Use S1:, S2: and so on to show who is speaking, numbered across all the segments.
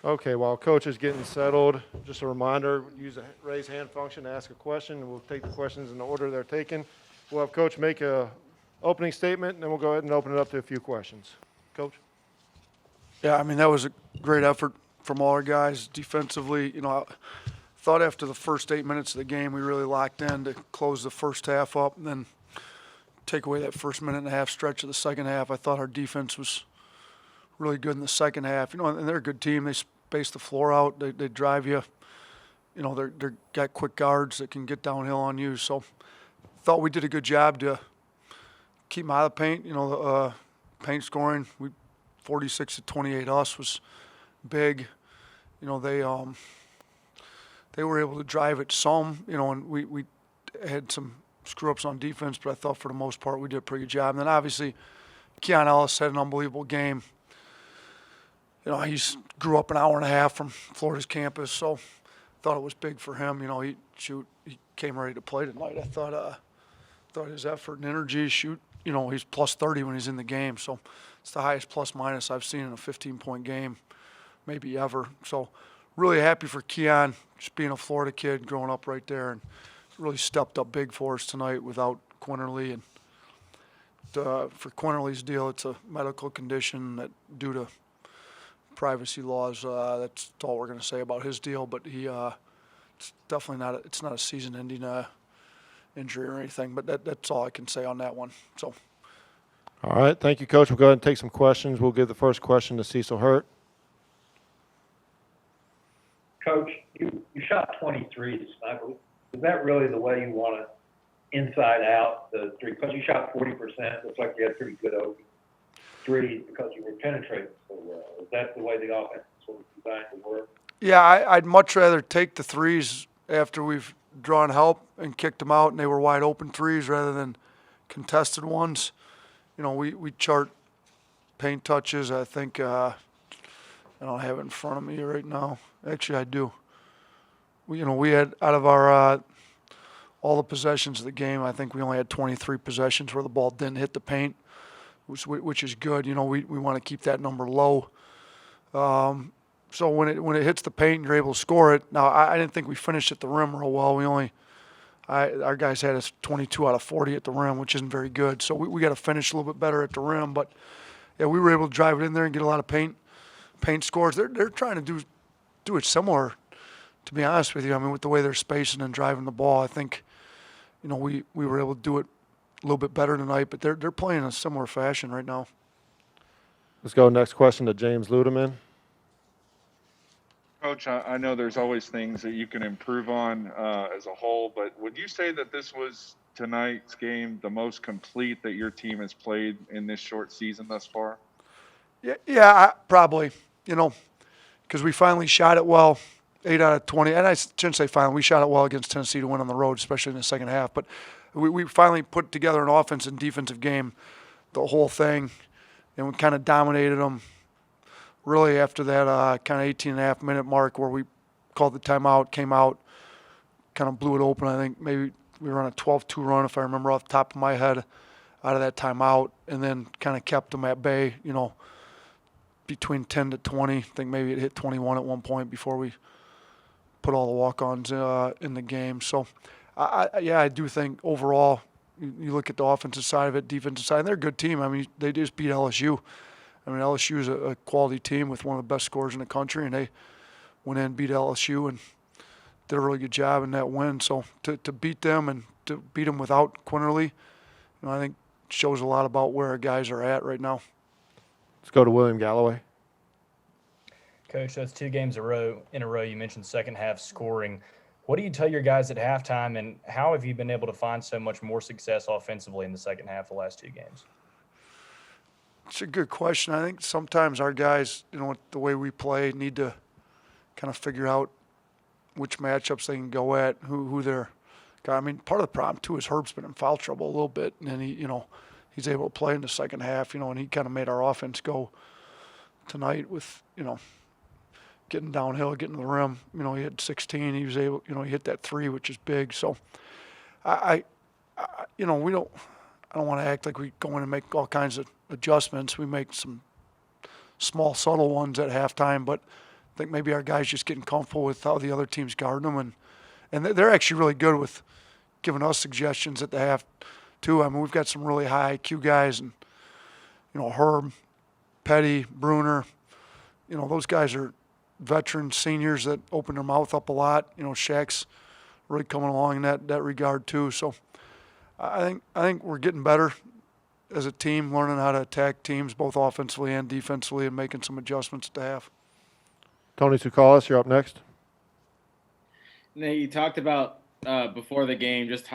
S1: Okay, while Coach is getting settled, just a reminder, use the raise hand function to ask a question, and we'll take the questions in the order they're taken. We'll have Coach make a opening statement, and then we'll go ahead and open it up to a few questions. Coach?
S2: Yeah, I mean, that was a great effort from all our guys defensively. I thought after the first 8 minutes of the game, we really locked in to close the first half up and then take away that first minute and a half stretch of the second half. I thought our defense was really good in the second half. And they're a good team. They space the floor out. They drive you. They're got quick guards that can get downhill on you. So thought we did a good job to keep them out of the paint. Paint scoring. We 46-28 us was big. They were able to drive it some. And we had some screw ups on defense, but I thought for the most part we did a pretty good job. And then obviously Keon Ellis had an unbelievable game. He grew up an hour and a half from Florida's campus, so thought it was big for him. He came ready to play tonight. I thought his effort and energy, he's plus 30 when he's in the game, so it's the highest plus minus I've seen in a 15-point game, maybe ever. So really happy for Keon, just being a Florida kid, growing up right there, and really stepped up big for us tonight without Quinterly. And for Quinterly's deal, it's a medical condition that due to privacy laws, that's all we're going to say about his deal. But it's definitely it's not a season-ending injury or anything. But that's all I can say on that one. So.
S1: All right, thank you, Coach. We'll go ahead and take some questions. We'll give the first question to Cecil Hurt.
S3: Coach, you shot 23 tonight. Is that really the way you want to inside out the three? Because you shot 40%. Looks like you had pretty good open threes because you were penetrating so well. Is that the way the offense is sort of designed to work?
S2: Yeah, I'd much rather take the threes after we've drawn help and kicked them out and they were wide open threes rather than contested ones. We chart paint touches. I think I don't have it in front of me right now. Actually, I do. We had out of our all the possessions of the game, I think we only had 23 possessions where the ball didn't hit the paint, which is good. We want to keep that number low. So when it hits the paint, you're able to score it. Now, I didn't think we finished at the rim real well. Our guys had us 22 out of 40 at the rim, which isn't very good. So we got to finish a little bit better at the rim. But yeah, we were able to drive it in there and get a lot of paint scores. They're trying to do it similar, to be honest with you. I mean, with the way they're spacing and driving the ball, I think we were able to do it a little bit better tonight. But they're playing in a similar fashion right now.
S1: Let's go next question to James Ludeman.
S4: Coach, I know there's always things that you can improve on as a whole, but would you say that this was tonight's game the most complete that your team has played in this short season thus far?
S2: Yeah, probably. Because we finally shot it well, 8 out of 20. And I shouldn't say finally. We shot it well against Tennessee to win on the road, especially in the second half. But we finally put together an offense and defensive game, the whole thing, and we kind of dominated them. Really, after that kind of 18-and-a-half-minute mark where we called the timeout, came out, kind of blew it open. I think maybe we were on a 12-2 run, if I remember off the top of my head, out of that timeout, and then kind of kept them at bay, between 10 to 20. I think maybe it hit 21 at one point before we put all the walk-ons in the game. So, I do think overall, you look at the offensive side of it, defensive side, and they're a good team. I mean, they just beat LSU. I mean, LSU is a quality team with one of the best scorers in the country, and they went in and beat LSU and did a really good job in that win. So to beat them and to beat them without Quinterly, I think shows a lot about where our guys are at right now.
S1: Let's go to William Galloway.
S5: Coach, that's 2 games in a row. You mentioned second half scoring. What do you tell your guys at halftime, and how have you been able to find so much more success offensively in the second half of the last 2 games?
S2: It's a good question. I think sometimes our guys, the way we play, need to kind of figure out which matchups they can go at, who they're. I mean, part of the problem too is Herb's been in foul trouble a little bit, and then he's able to play in the second half, and he kind of made our offense go tonight with getting downhill, getting to the rim. He had 16. He was able, he hit that 3, which is big. So, I don't want to act like we go in and make all kinds of adjustments. We make some small, subtle ones at halftime, but think maybe our guys just getting comfortable with how the other team's guarding them, and they're actually really good with giving us suggestions at the half too. I mean, we've got some really high IQ guys, and Herb, Petty, Bruner, those guys are veteran seniors that open their mouth up a lot. Shaq's really coming along in that regard too. So I think we're getting better as a team, learning how to attack teams both offensively and defensively, and making some adjustments at the half.
S1: Tony Tsoukalas, you're up next.
S6: Now, you talked about before the game just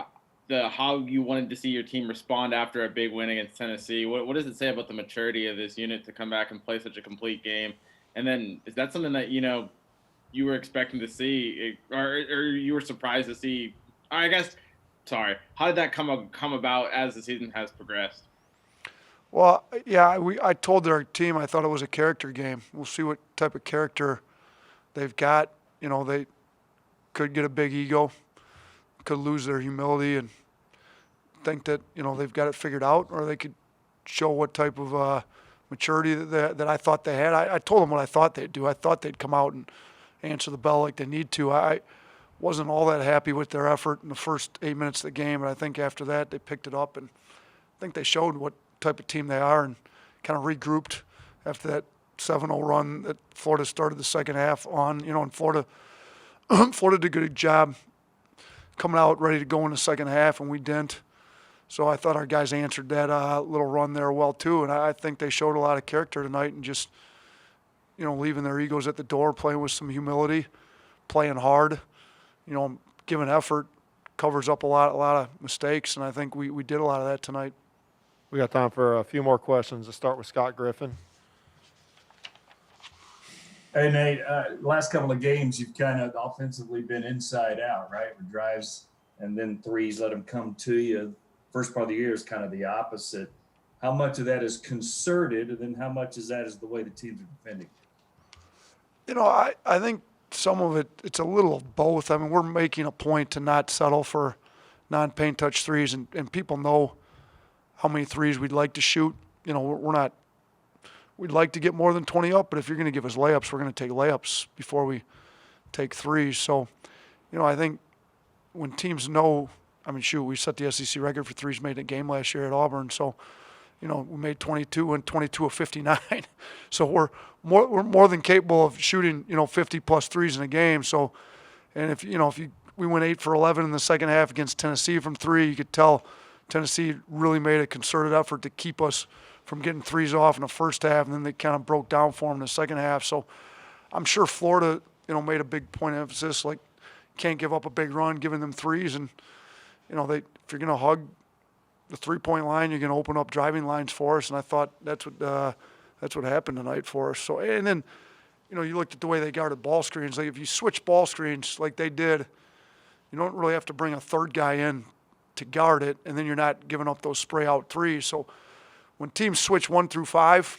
S6: how you wanted to see your team respond after a big win against Tennessee. What does it say about the maturity of this unit to come back and play such a complete game? And then is that something that you were expecting to see, or you were surprised to see? I guess, sorry, how did that come about as the season has progressed?
S2: Well, yeah, I told our team I thought it was a character game. We'll see what type of character they've got. They could get a big ego, could lose their humility and think that they've got it figured out, or they could show what type of maturity that I thought they had. I told them what I thought they'd do. I thought they'd come out and answer the bell like they need to. I wasn't all that happy with their effort in the first 8 minutes of the game, but I think after that they picked it up, and I think they showed what type of team they are and kind of regrouped after that 7-0 run that Florida started the second half on. And Florida did a good job coming out ready to go in the second half, and we didn't. So I thought our guys answered that little run there well too, and I think they showed a lot of character tonight and just leaving their egos at the door, playing with some humility, playing hard, giving effort, covers up a lot of mistakes, and I think we did a lot of that tonight.
S1: We got time for a few more questions. Let's start with Scott Griffin.
S7: Hey, Nate, last couple of games, you've kind of offensively been inside out, right? With drives and then threes, let them come to you. First part of the year is kind of the opposite. How much of that is concerted, and then how much is that is the way the teams are defending?
S2: I think some of it's a little of both. I mean, we're making a point to not settle for non-paint touch threes, and people know how many threes we'd like to shoot. We'd like to get more than 20 up, but if you're going to give us layups, we're going to take layups before we take threes. So, I think when teams know, we set the SEC record for threes made in a game last year at Auburn. So, we made 22 and 22 of 59. So we're more than capable of shooting, 50 plus threes in a game. So, and if we went 8 for 11 in the second half against Tennessee from three, you could tell Tennessee really made a concerted effort to keep us from getting threes off in the first half, and then they kind of broke down for them in the second half. So I'm sure Florida, made a big point of emphasis, like can't give up a big run, giving them threes, and if you're going to hug the three-point line, you're going to open up driving lines for us, and I thought that's what happened tonight for us. So, and then you looked at the way they guarded ball screens. Like if you switch ball screens like they did, you don't really have to bring a third guy in to guard it, and then you're not giving up those spray out threes. So when teams switch 1 through 5,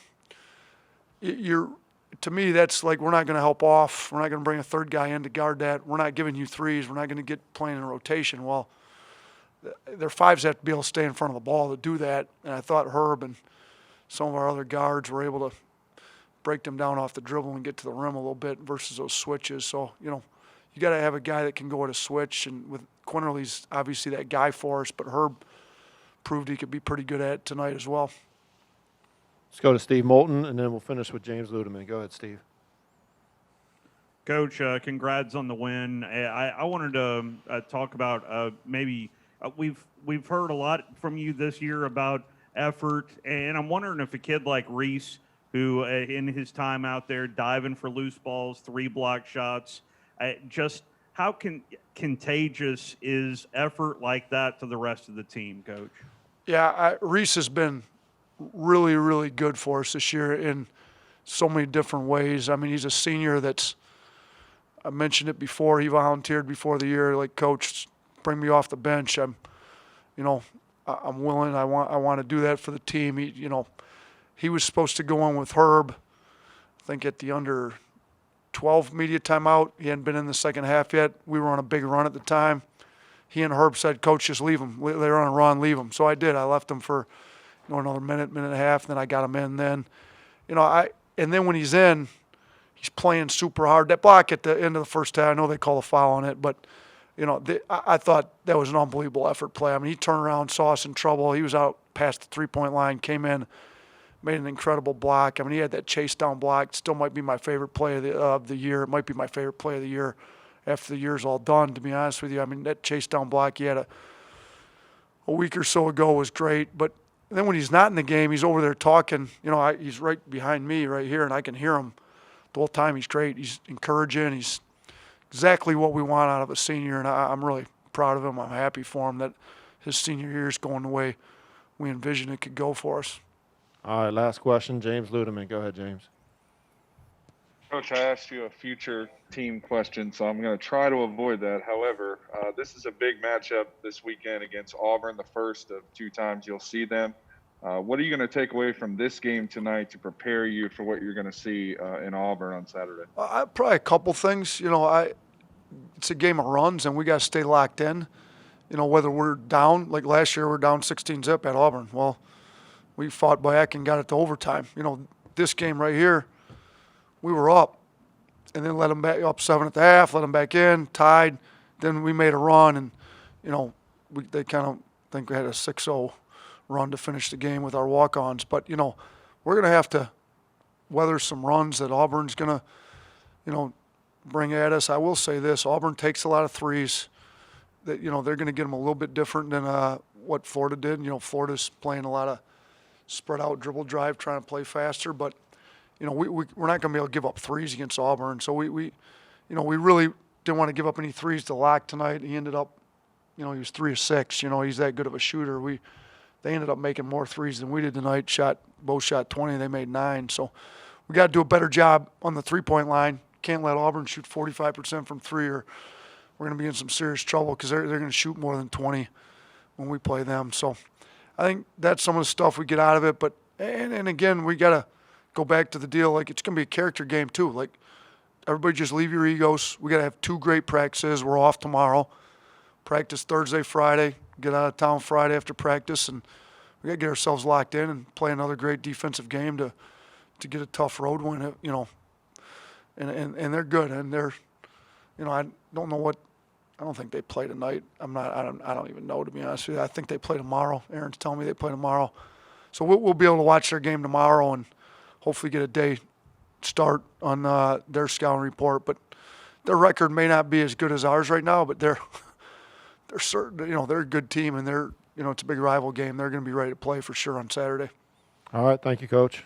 S2: to me, that's like we're not going to help off. We're not going to bring a third guy in to guard that. We're not giving you threes. We're not going to get playing in rotation. Well, their fives have to be able to stay in front of the ball to do that. And I thought Herb and some of our other guards were able to break them down off the dribble and get to the rim a little bit versus those switches. So, you got to have a guy that can go at a switch. And with Quinterly's obviously that guy for us, but Herb proved he could be pretty good at it tonight as well.
S1: Let's go to Steve Moulton, and then we'll finish with James Ludeman. Go ahead, Steve.
S8: Coach, congrats on the win. I wanted to talk about maybe we've heard a lot from you this year about effort, and I'm wondering if a kid like Reese, who in his time out there diving for loose balls, 3 block shots, just how contagious is effort like that to the rest of the team, Coach?
S2: Yeah, Reese has been really, really good for us this year in so many different ways. I mean, he's a senior I mentioned it before, he volunteered before the year, like, Coach, bring me off the bench. I'm willing. I want to do that for the team. He was supposed to go in with Herb, I think at the under 12 media timeout. He hadn't been in the second half yet. We were on a big run at the time. He and Herb said, Coach, just leave him. They're on a run, leave him. So I did. I left him for another minute and a half, and then I got him in then. And then when he's in, He's playing super hard. That block at the end of the first half, I know they call a foul on it, but I thought that was an unbelievable effort play. I mean, he turned around, saw us in trouble. He was out past the three-point line, came in, made an incredible block. I mean, he had that chase down block. Still might be my favorite play of the year. It might be my favorite play of the year after the year's all done, to be honest with you. I mean, that chase down block he had a week or so ago was great. But then when he's not in the game, he's over there talking. He's right behind me right here, and I can hear him the whole time. He's great. He's encouraging. He's exactly what we want out of a senior, and I'm really proud of him. I'm happy for him that his senior year is going the way we envisioned it could go for us.
S1: All right, last question, James Ludeman. Go ahead, James.
S4: Coach, I asked you a future team question, so I'm going to try to avoid that. However, this is a big matchup this weekend against Auburn, the first of 2 times you'll see them. What are you going to take away from this game tonight to prepare you for what you're going to see in Auburn on Saturday?
S2: Probably a couple things. It's a game of runs, and we got to stay locked in. Whether we're down, like last year, we're down 16-zip at Auburn. Well, we fought back and got it to overtime. This game right here, we were up, and then let them back up 7 at the half, let them back in, tied. Then we made a run, and they kind of think we had a 6-0 run to finish the game with our walk-ons. But we're going to have to weather some runs that Auburn's going to bring at us. I will say this: Auburn takes a lot of threes. That they're going to get them a little bit different than what Florida did. Florida's playing a lot of spread out dribble drive, trying to play faster, but we're not going to be able to give up threes against Auburn. So we really didn't want to give up any threes to Locke tonight. He ended up, he was 3 of 6. He's that good of a shooter. They ended up making more threes than we did tonight. Both shot 20. They made 9. So we got to do a better job on the 3-point line. Can't let Auburn shoot 45% from 3, or we're going to be in some serious trouble, because they're going to shoot more than 20 when we play them. So I think that's some of the stuff we get out of it. But and again, we got to go back to the deal. Like, it's going to be a character game too. Like, everybody just leave your egos. We got to have 2 great practices. We're off tomorrow. Practice Thursday, Friday. Get out of town Friday after practice, and we got to get ourselves locked in and play another great defensive game to get a tough road win. And they're good, and they're, I don't know what. I don't think they play tonight. I don't even know, to be honest with you. I think they play tomorrow. Aaron's telling me they play tomorrow. So we'll be able to watch their game tomorrow and hopefully get a day start on their scouting report. But their record may not be as good as ours right now, but they're certain, they're a good team, and it's a big rival game. They're going to be ready to play for sure on Saturday.
S1: All right, thank you, Coach.